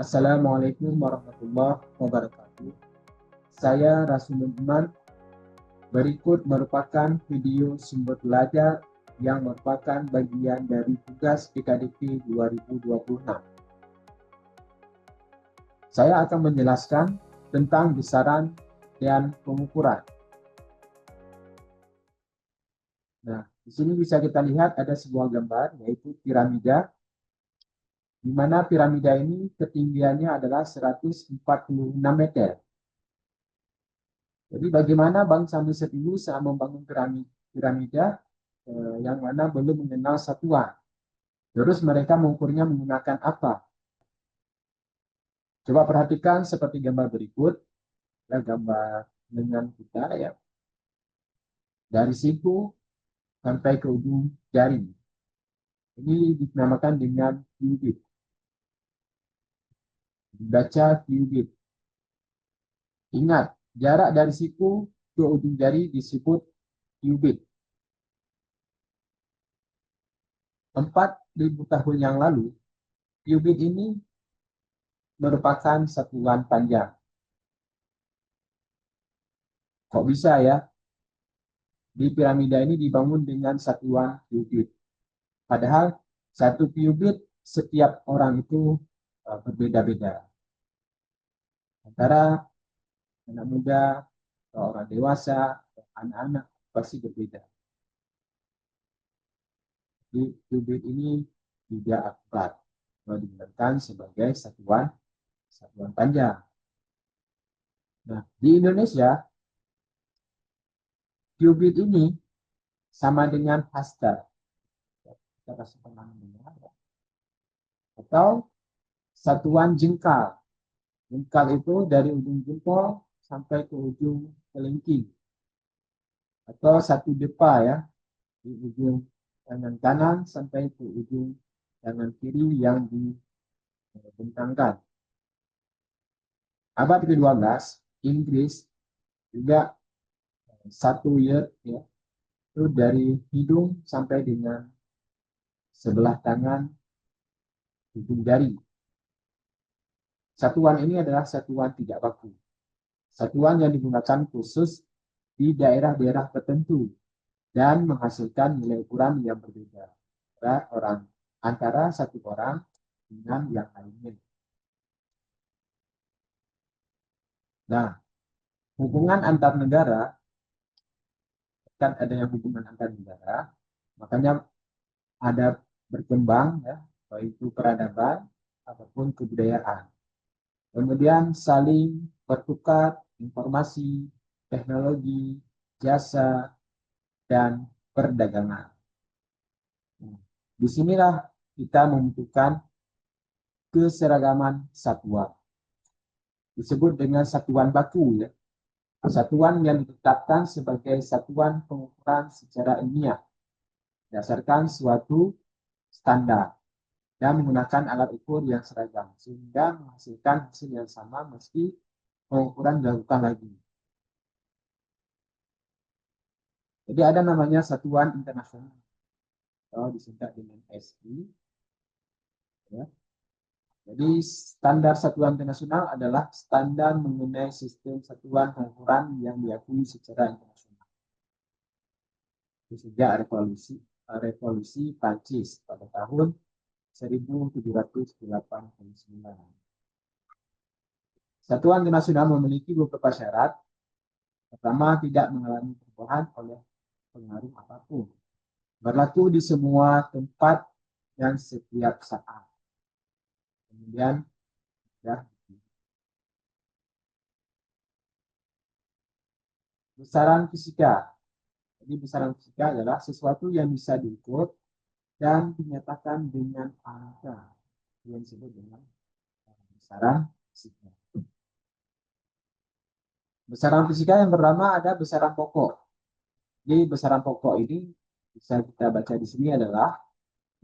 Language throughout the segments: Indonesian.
Assalamualaikum warahmatullahi wabarakatuh. Saya Rasulun Iman. Berikut merupakan video sumber belajar yang merupakan bagian dari tugas PKDP 2026. Saya akan menjelaskan tentang besaran dan pengukuran. Nah, di sini bisa kita lihat ada sebuah gambar, yaitu piramida, di mana piramida ini ketinggiannya adalah 146 meter. Jadi bagaimana bangsa Mesir dulu saat membangun piramida yang mana belum mengenal satuan. Terus mereka mengukurnya menggunakan apa? Coba perhatikan seperti gambar berikut, ya, gambar dengan kita ya. Dari siku sampai ke ujung jari. Ini dinamakan dengan cubit. Dibaca cubit. Ingat, jarak dari siku ke ujung jari disebut cubit. 4.000 tahun yang lalu, cubit ini merupakan satuan panjang. Kok bisa ya? Di piramida ini dibangun dengan satuan cubit. Padahal satu cubit setiap orang itu berbeda-beda. Antara anak muda, atau orang dewasa, atau anak-anak pasti berbeda. Jadi cubit ini tidak akbar, kalau digunakan sebagai satuan panjang. Nah, di Indonesia cubit ini sama dengan hasta. Kita kasih penanganannya. Atau satuan jengkal. Jengkal itu dari ujung jempol sampai ke ujung kelingking. Atau satu depa ya, di ujung tangan kanan sampai ke ujung tangan kiri yang dibentangkan. Abad ke-12, Inggris juga satu year ya, itu dari hidung sampai dengan sebelah tangan ujung jari. Satuan ini adalah satuan tidak baku. Satuan yang digunakan khusus di daerah-daerah tertentu dan menghasilkan nilai ukuran yang berbeda antara satu orang dengan yang lainnya. Nah, hubungan antar negara, kan adanya hubungan antar negara, makanya ada berkembang ya, baik itu peradaban ataupun kebudayaan. Kemudian saling bertukar informasi, teknologi, jasa, dan perdagangan. Disinilah kita membutuhkan keseragaman satuan. Disebut dengan satuan baku ya. Satuan yang ditetapkan sebagai satuan pengukuran secara ilmiah berdasarkan suatu standar dan menggunakan alat ukur yang seragam sehingga menghasilkan hasil yang sama meski pengukuran dilakukan lagi. Jadi ada namanya satuan internasional atau disingkat dengan SI. Ya. Jadi standar satuan internasional adalah standar mengenai sistem satuan pengukuran yang diakui secara internasional. Sejak revolusi Prancis pada tahun 1789. Satuan internasional memiliki beberapa syarat. Pertama, tidak mengalami perubahan oleh pengaruh apapun. Berlaku di semua tempat dan setiap saat. Kemudian, ya, besaran fisika. Jadi besaran fisika adalah sesuatu yang bisa diukur dan dinyatakan dengan angka yang disebut dengan besaran fisika. Besaran fisika yang pertama ada besaran pokok. Jadi besaran pokok ini bisa kita baca di sini adalah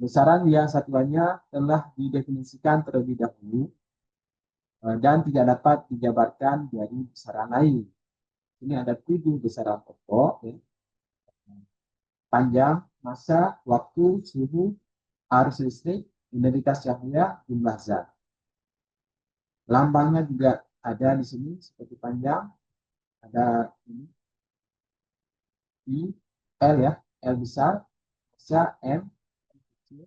besaran yang satuannya telah didefinisikan terlebih dahulu dan tidak dapat dijabarkan dari besaran lain. Ini ada 7 besaran pokok, ya. Panjang, massa, waktu, suhu, arus listrik, intensitas cahaya, jumlah zat. Lambangnya juga ada di sini seperti panjang, ada ini I, L ya, L besar, bisa M kecil.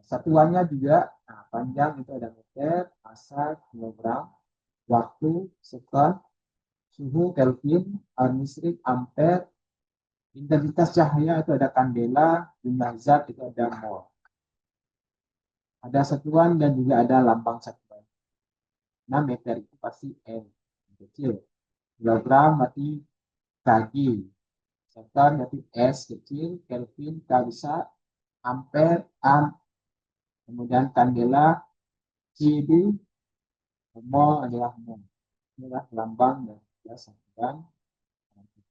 Satuannya juga, nah, panjang itu ada meter, massa, kilogram, waktu, sekon, suhu, Kelvin, arus listrik, ampere, intensitas cahaya itu ada kandela, jumlah zat itu ada mol. Ada satuan dan juga ada lambang satuan. Nah, meter itu pasti M kecil. Kilogram berarti kg. Sekon berarti S kecil, Kelvin K besar, ampere am, kemudian kandela CD, mol adalah mol. Inilah lambang dan juga satuan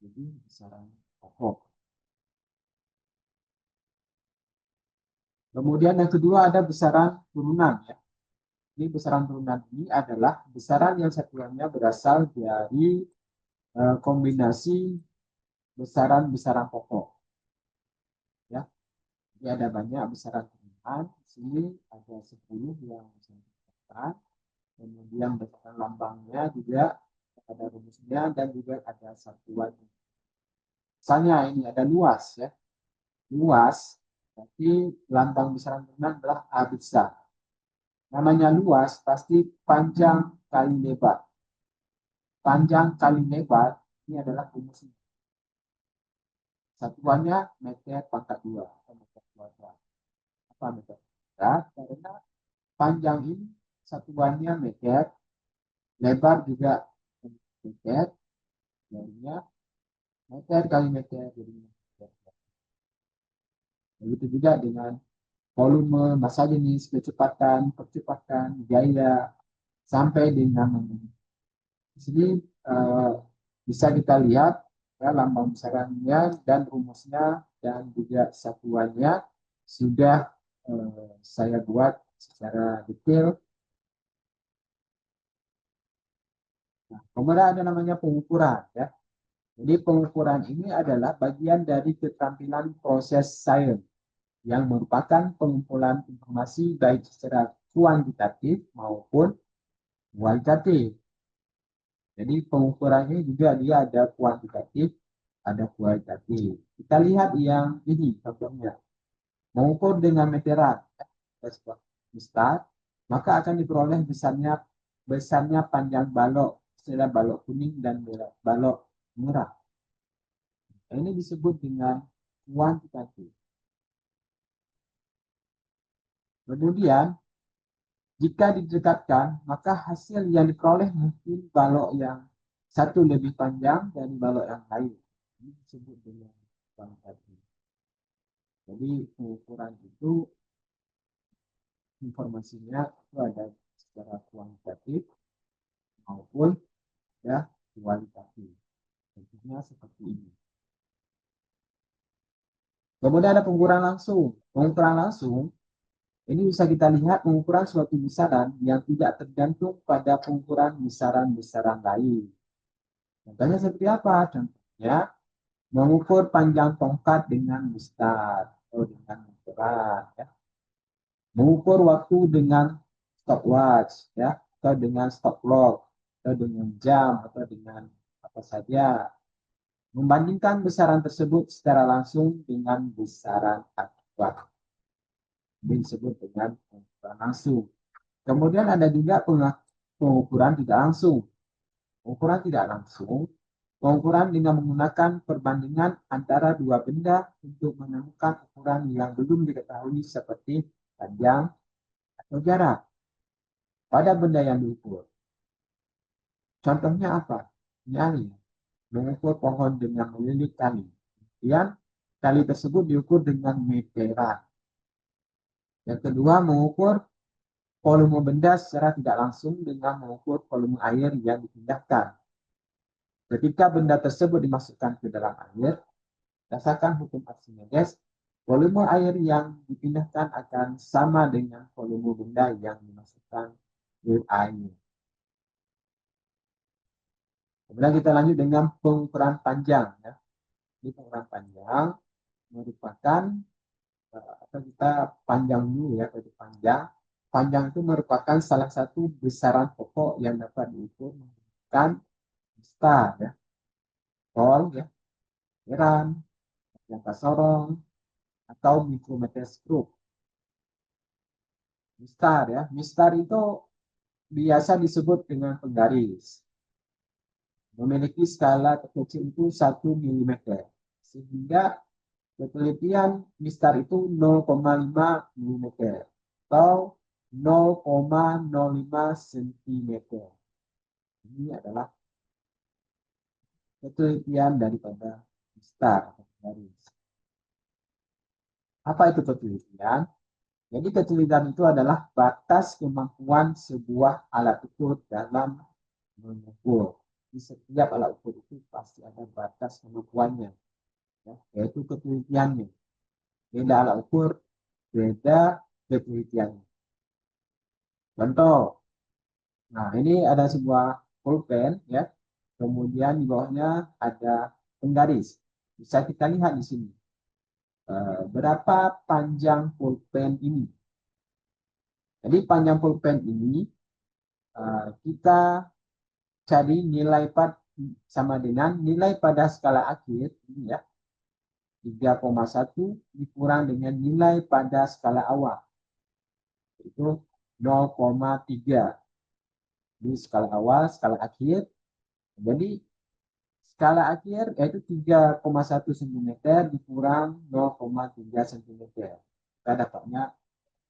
jadi besaran pokok. Kemudian yang kedua ada besaran turunan ya. Ini besaran turunan ini adalah besaran yang satuannya berasal dari kombinasi besaran-besaran pokok. Ya, jadi ada banyak besaran turunan. Di sini ada 10 yang bisa dikatakan. Kemudian besaran lambangnya juga ada rumusnya dan juga ada satuan. Misalnya ini ada luas ya. Luas, berarti lambang besaran turunan adalah A besar. Namanya luas pasti panjang kali lebar. Panjang kali lebar ini adalah rumusnya. Satuannya meter pangkat 2 atau meter kuadrat. Apa meter kuadrat? Karena panjang ini satuannya meter, lebar juga meter, jadinya meter kali meter, jadi meter. Begitu juga dengan volume, massa jenis, kecepatan, percepatan, gaya, sampai dengan di sini eh, bisa kita lihat ya, lambang besarannya dan rumusnya dan juga satuannya sudah saya buat secara detail. Nah, kemudian ada namanya pengukuran ya. Jadi pengukuran ini adalah bagian dari keterampilan proses sains yang merupakan pengumpulan informasi baik secara kuantitatif maupun kualitatif. Jadi pengukurannya juga dia ada kuantitatif, ada kualitatif. Kita lihat yang ini contohnya. Mengukur dengan meteran, besar, maka akan diperoleh besarnya panjang balok, istilah balok kuning dan balok merah. Ini disebut dengan kuantitatif. Kemudian jika didekatkan, maka hasil yang diperoleh mungkin balok yang satu lebih panjang dari balok yang lain. Ini disebut dengan kuantitatif. Jadi pengukuran itu informasinya itu ada secara kuantitatif maupun ya kualitatif. Tentunya seperti ini. Kemudian ada pengukuran langsung. Pengukuran langsung ini bisa kita lihat pengukuran suatu besaran yang tidak tergantung pada pengukuran besaran-besaran lain. Contohnya seperti apa? Contohnya mengukur panjang tongkat dengan besar atau dengan ukuran. Ya. Mengukur waktu dengan stopwatch, ya, atau dengan stop clock, atau dengan jam, atau dengan apa saja. Membandingkan besaran tersebut secara langsung dengan besaran akibat. Ini disebut dengan pengukuran langsung. Kemudian ada juga pengukuran tidak langsung. Pengukuran tidak langsung, pengukuran dengan menggunakan perbandingan antara dua benda untuk menemukan ukuran yang belum diketahui seperti panjang atau jarak pada benda yang diukur. Contohnya apa? Nyali, mengukur pohon dengan melilit tali. Kemudian tali tersebut diukur dengan meteran. Yang kedua, mengukur volume benda secara tidak langsung dengan mengukur volume air yang dipindahkan. Ketika benda tersebut dimasukkan ke dalam air, berdasarkan hukum Archimedes, volume air yang dipindahkan akan sama dengan volume benda yang dimasukkan ke air. Kemudian kita lanjut dengan pengukuran panjang. Ya. Ini pengukuran panjang merupakan atau kita panjang dulu ya, panjang panjang itu merupakan salah satu besaran pokok yang dapat diukur menggunakan mistar ya, Paul ya, Heran, jangka sorong, atau mikrometerskop. Mistar ya, mistar itu biasa disebut dengan penggaris. Memiliki skala terkecil itu 1 mm. Sehingga ketelitian mistar itu 0,5 mm atau 0,05 cm. Ini adalah ketelitian daripada mistar atau penggaris. Apa itu ketelitian? Jadi ketelitian itu adalah batas kemampuan sebuah alat ukur dalam mengukur. Di setiap alat ukur itu pasti ada batas kemampuannya, ya, yaitu ketelitiannya. Beda alat ukur, beda ketelitiannya. Contoh, nah ini ada sebuah pulpen, ya. Kemudian di bawahnya ada penggaris. Bisa kita lihat di sini. Berapa panjang pulpen ini? Jadi panjang pulpen ini kita cari nilai sama dengan nilai pada skala akhir ini ya, 3,1 dikurang dengan nilai pada skala awal, itu 0,3. Di skala awal, skala akhir. Jadi skala akhir yaitu 3,1 cm dikurang 0,3 cm. Kita dapatnya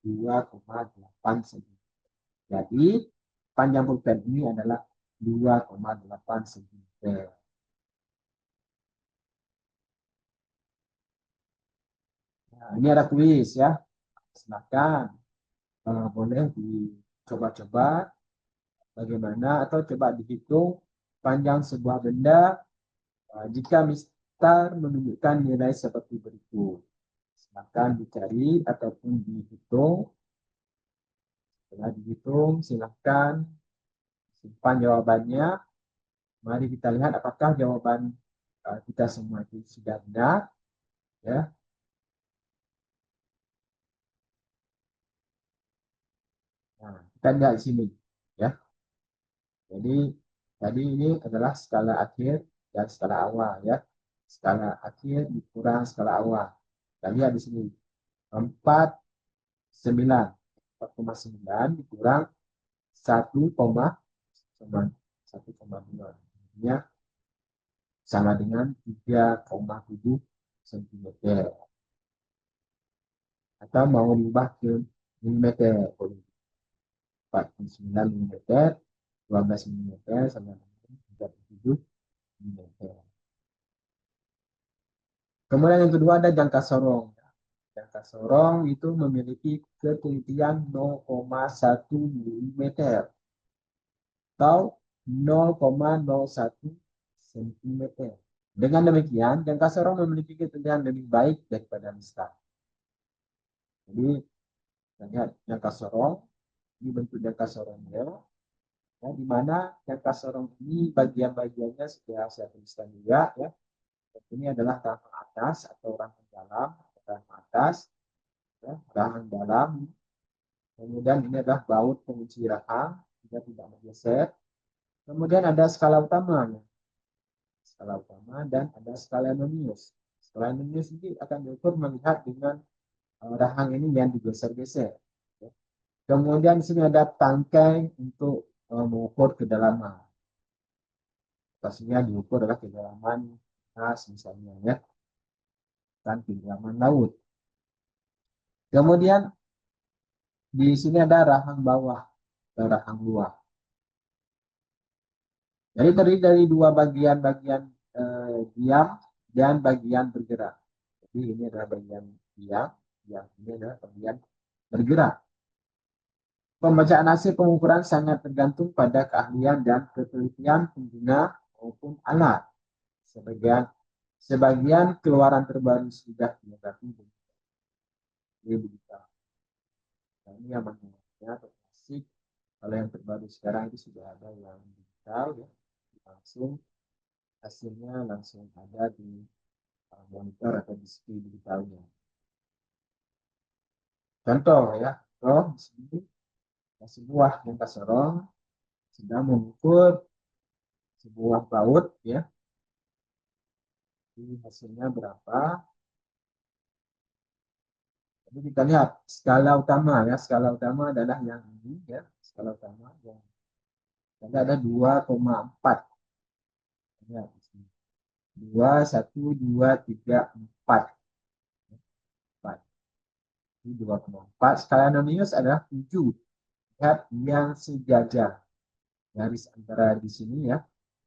2,8 cm. Jadi panjang pulpen ini adalah 2,8 cm. Nah, ini ada kuis ya. Silakan boleh dicoba-coba bagaimana atau coba dihitung panjang sebuah benda jika mistar menunjukkan nilai seperti berikut. Silakan dicari ataupun dihitung. Setelah dihitung, silakan simpan jawabannya. Mari kita lihat apakah jawaban kita semua itu sudah benar. Ya. Nah, kita lihat di sini. Ya. Jadi tadi ini adalah skala akhir dan skala awal ya. Skala akhir dikurang skala awal. Kita lihat di sini 4,9 dikurang 1,2 ya, sama dengan 3,7 cm. Atau mau berubah ke milimeter, 49 mm, 12 mm sama dengan 37 mm. Kemudian yang kedua ada jangka sorong. Jangka sorong itu memiliki ketelitian 0,1 mm atau 0,01 cm. Dengan demikian, jangka sorong memiliki ketelitian lebih baik daripada mistar. Jadi, kita lihat jangka sorong, ini bentuk jangka sorongnya, ya, di mana jangka sorong ini bagian-bagiannya sudah saya tuliskan juga, ya. Ini adalah rahang atas atau rahang dalam, rahang atas, ya, rahang dalam. Kemudian ini adalah baut pengunci rahang, juga tidak bergeser. Kemudian ada skala utama, ya. Skala utama dan ada skala nonius. Skala nonius ini akan diukur melihat dengan rahang ini yang digeser-geser. Ya. Kemudian di sini ada tangkai untuk mengukur kedalaman. Pastinya diukur adalah kedalaman nas misalnya ya, dan kedalaman laut. Kemudian di sini ada rahang bawah atau rahang luar. Jadi terdiri dari dua bagian-bagian diam dan bagian bergerak. Jadi ini adalah bagian diam, yang ini adalah bagian bergerak. Pembacaan hasil pengukuran sangat tergantung pada keahlian dan ketelitian pengguna maupun alat. Sebagian keluaran terbaru sudah diadakan digital. Nah, ini yang namanya klasik. Kalau yang terbaru sekarang itu sudah ada yang digital ya, langsung hasilnya langsung ada di monitor atau display digitalnya. Contoh ya, di sini sebuah jangka sorong sedang mengukur sebuah baut ya. Ini hasilnya berapa? Jadi kita lihat skala utama ya. Skala utama adalah yang ini ya. Skala utama yang ada 2,4. Ya, 2, 1, 2, 3, 4. 4. Ini 2,4. Skala nonius adalah 7. Lihat yang sejajar. Garis antara di sini ya.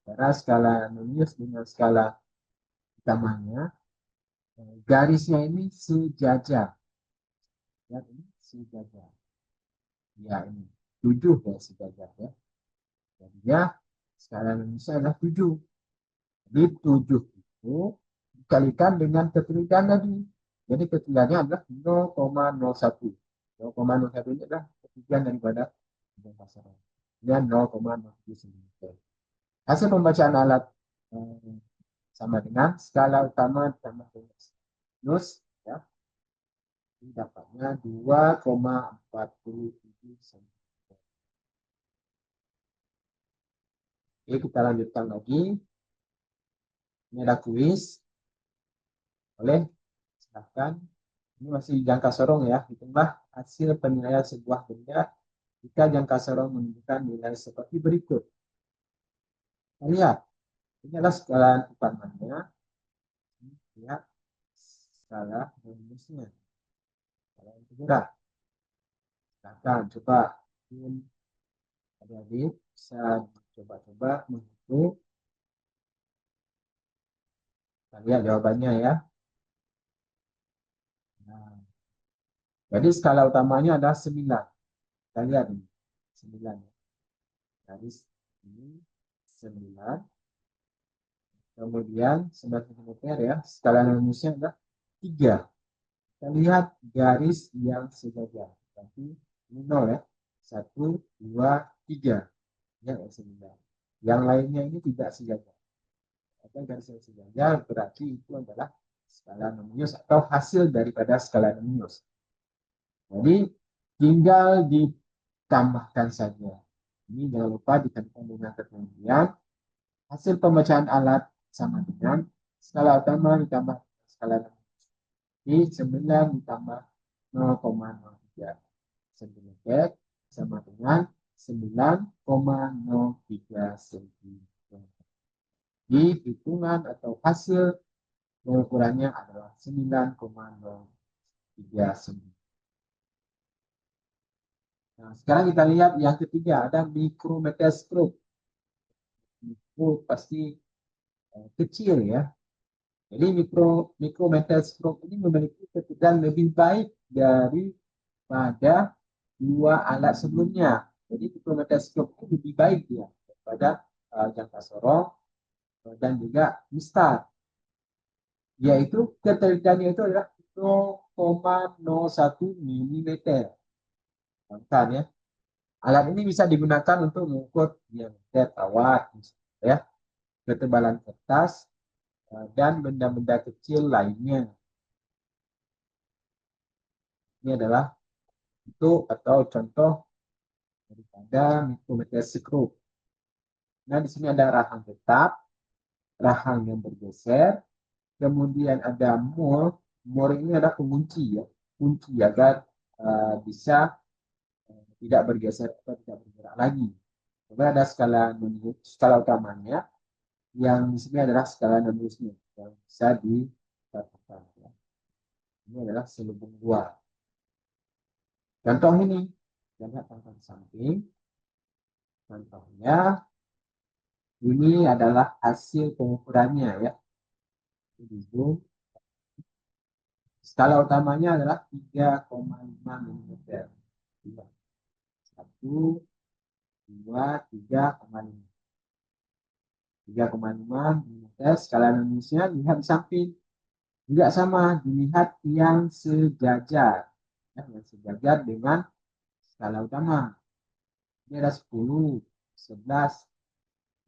Karena skala nonius dengan skala utamanya, garisnya ini sejajar. Ya, ini sejajar. Ya, ini 7 ya sejajar ya. Jadi ya, skala noniusnya adalah 7. Jadi 7 itu dikalikan dengan ketelitian tadi. Jadi ketelitiannya adalah 0,01. 0,01 ini adalah ketelitian daripada jangka sorong. Ini 0,07 cm. Hasil pembacaan alat sama dengan skala utama ditambah sinus ya. Ini dapatnya 2,47 cm. Oke, kita lanjutkan lagi. Ini ada kuis. Boleh, silahkan. Ini masih jangka sorong ya. Hitunglah hasil penilaian sebuah benda jika jangka sorong menunjukkan nilai seperti berikut. Kita lihat, ini adalah skala utamanya. Lihat skala minusnya. Skala yang kedua. Silahkan coba. Adik-adik bisa coba-coba menghitung. Kita lihat jawabannya ya. Nah, jadi skala utamanya adalah 9. Kita lihat ini. 9. Garis ini 9. Kemudian 9 cm ya. Skala minusnya adalah 3. Kita lihat garis yang sejajar. Berarti ini 0 ya. 1, 2, 3. Ya, 9. Yang lainnya ini tidak sejajar. Ada garis yang sejajar berarti itu adalah skala minus atau hasil daripada skala minus. Jadi tinggal ditambahkan saja. Ini jangan lupa ditambahkan dengan ketinggian. Hasil pembacaan alat sama dengan skala utama ditambah skala minus. Jadi 9 ditambah 0,03 cm sama dengan 9,03 cm. Di hitungan atau hasil pengukurannya adalah 9,03 cm. Nah, sekarang kita lihat yang ketiga, ada mikrometeskop. Mikro pasti kecil ya. Jadi mikrometeskop ini memiliki keterangan lebih baik daripada dua alat sebelumnya. Jadi mikrometeskop itu lebih baik ya daripada jangka sorong dan juga mistar. Yaitu ketelitiannya itu adalah 0,01 mm. Kan ya. Alat ini bisa digunakan untuk mengukur diameter kawat ya, ketebalan kertas dan benda-benda kecil lainnya. Ini adalah bentuk atau contoh daripada mikrometeskop. Nah, di sini ada rahang tetap, rahang yang bergeser, kemudian ada mur. Mur ini adalah pengunci ya, kunci agar bisa tidak bergeser atau tidak bergerak lagi. Kemudian ada skala utamanya, yang di sini adalah skala noniusnya yang bisa dikatakan. Ya. Ini adalah selubung dua. Contoh ini, lihat tampak samping. Contohnya, ini adalah hasil pengukurannya ya. Skala utamanya adalah 3,5 mm. 1, 2, 3,5. 3,5 mm. Skala noniusnya lihat di samping. Tidak sama, dilihat yang sejajar. Ya, yang sejajar dengan skala utama. Ini ada 10, 11,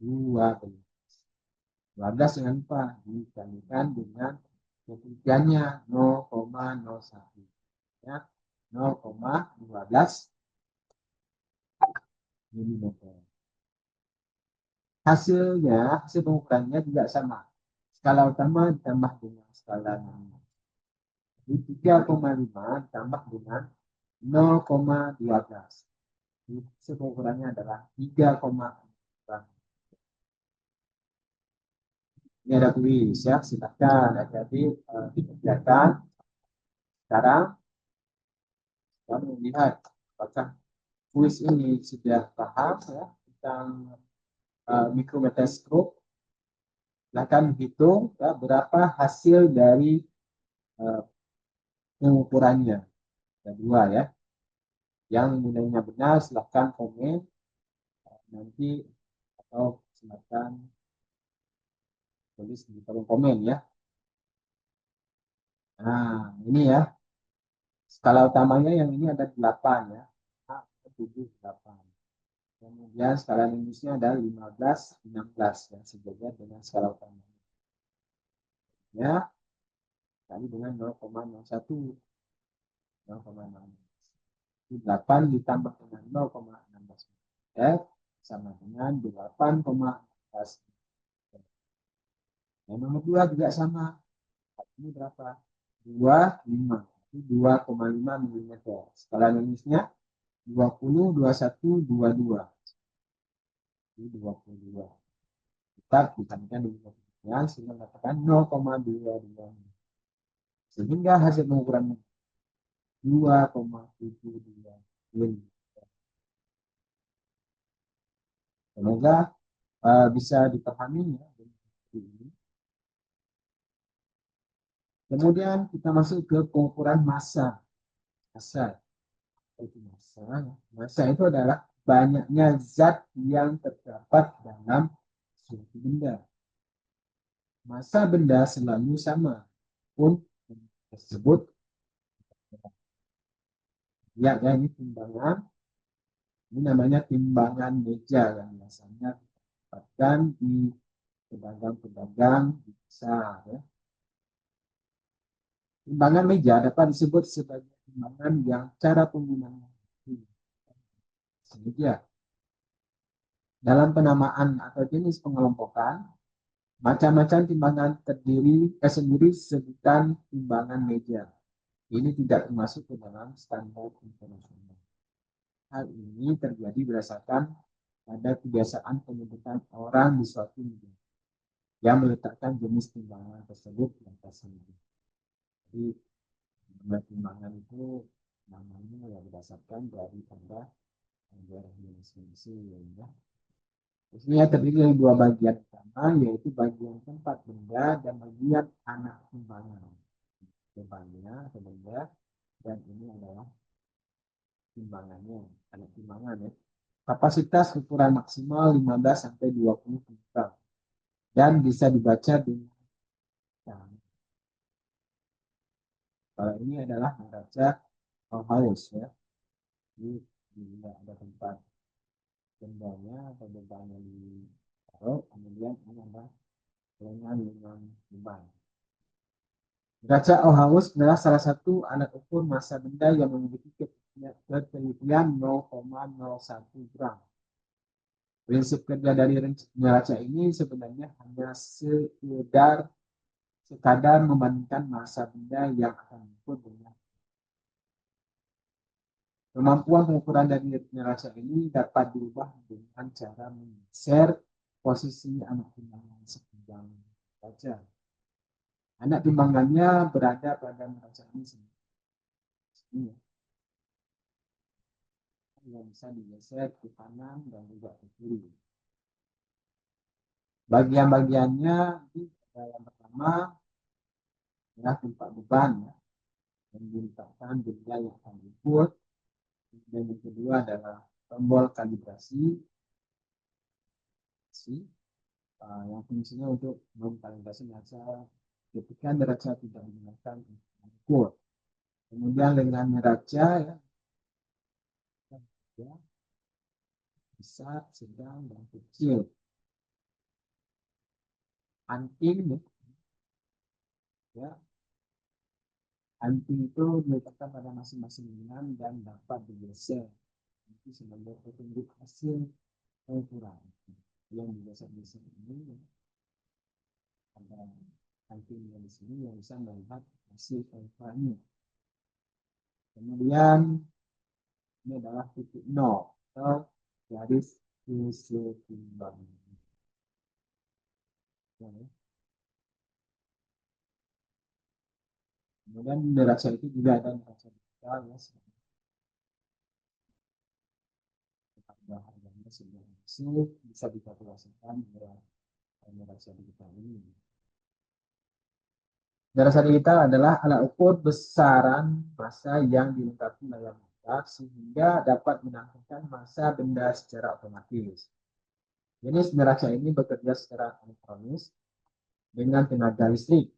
12. 12 jangan lupa dikalikan dengan ketelitiannya 0,01. Ya, 0,12 mm. Hasil pengukurannya juga sama. Skala utama ditambah dengan skala nominal. Jadi 3,5 ditambah dengan 0,12. Hasil pengukurannya adalah 3,4. Ini ada kuis ya, silakan jadi dikerjakan. Sekarang kami lihat apakah kuis ini sudah paham ya tentang mikrometerskop. Silakan hitung ya, berapa hasil dari pengukurannya. Ada dua ya. Yang nilainya benar silakan komen nanti atau silakan tulis di kolom komen ya. Nah, ini ya. Skala utamanya yang ini ada 8 ya. 7, 8. Kemudian skala minusnya ada 15, 16 ya, sejajar dengan skala utamanya. Ya, kali dengan 0,01. 0,01. 8 ditambah dengan 0,16 ya, sama dengan 8,16. Yang nomor 2 juga sama. Ini berapa? 25. 2,5 mm. Skala minusnya 20, 21, 22. Ini 22. Kita dibandingkan dengan 22 sehingga mendapatkan 0,22. Sehingga hasil pengukurannya 2,72 mm. Semoga bisa dipahami ya. Kemudian kita masuk ke pengukuran massa. Massa itu adalah banyaknya zat yang terdapat dalam suatu benda. Massa benda selalu sama, pun tersebut ya ini timbangan. Ini namanya timbangan meja yang biasanya didapatkan di pedagang-pedagang besar. Ya. Timbangan meja dapat disebut sebagai timbangan yang cara penggunaannya meja. Dalam penamaan atau jenis pengelompokan, macam-macam timbangan sendiri sebutan timbangan meja. Ini tidak termasuk ke dalam standar internasional. Hal ini terjadi berdasarkan pada kebiasaan penyebutan orang di suatu negara yang meletakkan jenis timbangan tersebut di atas meja. Jadi timbangan itu namanya ya berdasarkan dari pada daerah masing-masing ya. Ini terdiri dari dua bagian utama, yaitu bagian tempat benda dan bagian anak timbangan. Depannya atau benda, dan ini adalah timbangannya, anak timbangan ya. Kapasitas ukuran maksimal 15 sampai 20 kg dan bisa dibaca dengan kalau ini adalah neraca Hauss ya. Ini ada tempat bendanya atau bendanya ditaruh, kemudian ini ada lengan beban. Neraca Hauss adalah salah satu alat ukur massa benda yang memiliki ketelitian 0,01 gram. Prinsip kerja dari neraca ini sebenarnya hanya sekadar membandingkan massa benda yang akan diukur dengan. Kemampuan pengukuran dari neraca ini dapat diubah dengan cara menggeser posisi anak timbangan sepanjang neraca. Anak timbangannya berada pada neraca ini sendiri. Yang bisa digeser ke kanan dan juga ke kiri. Bagian-bagiannya yang pertama adalah tempat beban ya, yang diletakkan benda yang akan diukur. Dan yang kedua adalah tombol kalibrasi yang fungsinya untuk mengkalibrasi neraca ketika neraca tidak digunakan untuk mengukur. Kemudian dengan neraca ya besar, sedang, dan kecil. Anting ya. Anting itu diletakkan pada masing-masing lengan dan dapat digeser Itu sebagai petunjuk hasil pengukuran. Yang biasa-biasa ini ada kantinnya di sini yang bisa melihat hasil pengukurannya. Kemudian ini adalah titik nol atau garis kesetimbangan. Kemudian neraca itu juga ada neraca digital ya, harganya sudah masuk, bisa dikalkulasikan neraca digital ini. Neraca digital adalah alat ukur besaran massa yang dilengkapi layar mata sehingga dapat menampilkan massa benda secara otomatis. Jenis neraca ini bekerja secara elektronis dengan tenaga listrik.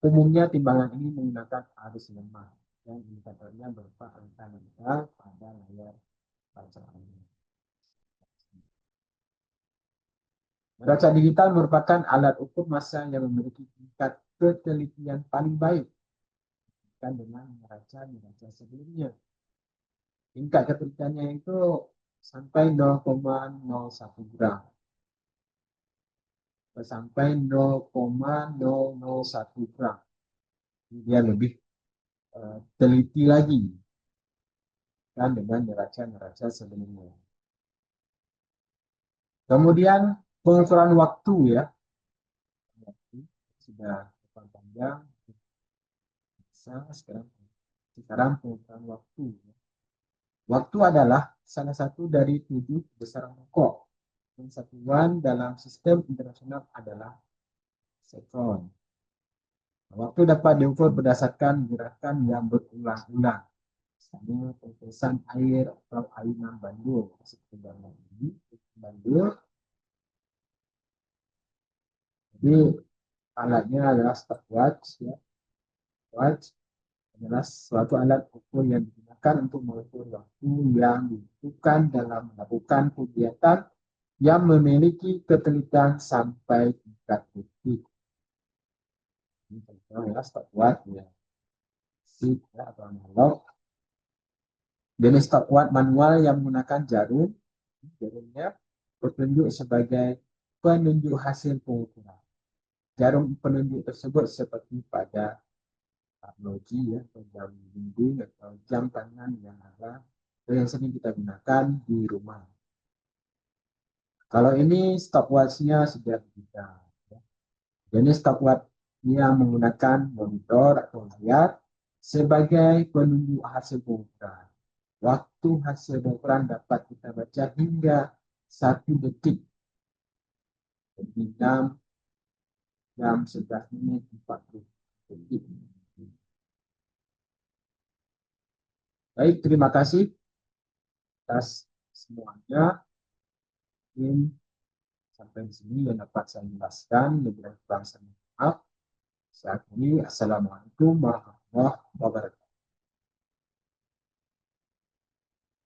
Umumnya timbangan ini menggunakan arus lemah dan indikatornya berupa angka-angka pada layar pancaran. Neraca digital merupakan alat ukur massa yang memiliki tingkat ketelitian paling baik dengan neraca sebelumnya. Tingkat ketelitiannya itu sampai 0,01 gram. Sampai 0,001 gram. Dia lebih teliti lagi kan dengan neraca sebelumnya. Kemudian pengukuran waktu ya. Sudah panjang. Sekarang pengukuran waktu. Waktu adalah salah satu dari 7 besaran pokok. Dan satuan dalam sistem internasional adalah sekon. Waktu dapat diukur berdasarkan gerakan yang berulang-ulang. Misalnya pengukuran air atau ayunan bandul. Seperti dalam ini, bandul. Jadi alatnya adalah stopwatch. Ya. Stopwatch adalah suatu alat ukur yang digunakan untuk mengukur waktu yang dibutuhkan dalam melakukan kegiatan yang memiliki ketelitian sampai tingkat detik. Ini contohnya stopwatch ya. Atau analog. Jenis stopwatch manual yang menggunakan jarum. Jarumnya bertunjuk sebagai penunjuk hasil pengukuran. Jarum penunjuk tersebut seperti pada teknologi ya, jam dinding atau jam tangan yang sering kita gunakan di rumah. Kalau ini stopwatch-nya sudah digital. Ya. Jenis stopwatch yang menggunakan monitor atau layar sebagai penunjuk hasil pengukuran. Waktu hasil pengukuran dapat kita baca hingga 1 detik. Jadi 6 jam 11 menit 40 detik. Baik, terima kasih atas semuanya. Mungkin sampai di sini yang dapat saya jelaskan. Lebih kurang saya maaf. Saat ini, Assalamualaikum warahmatullahi wabarakatuh.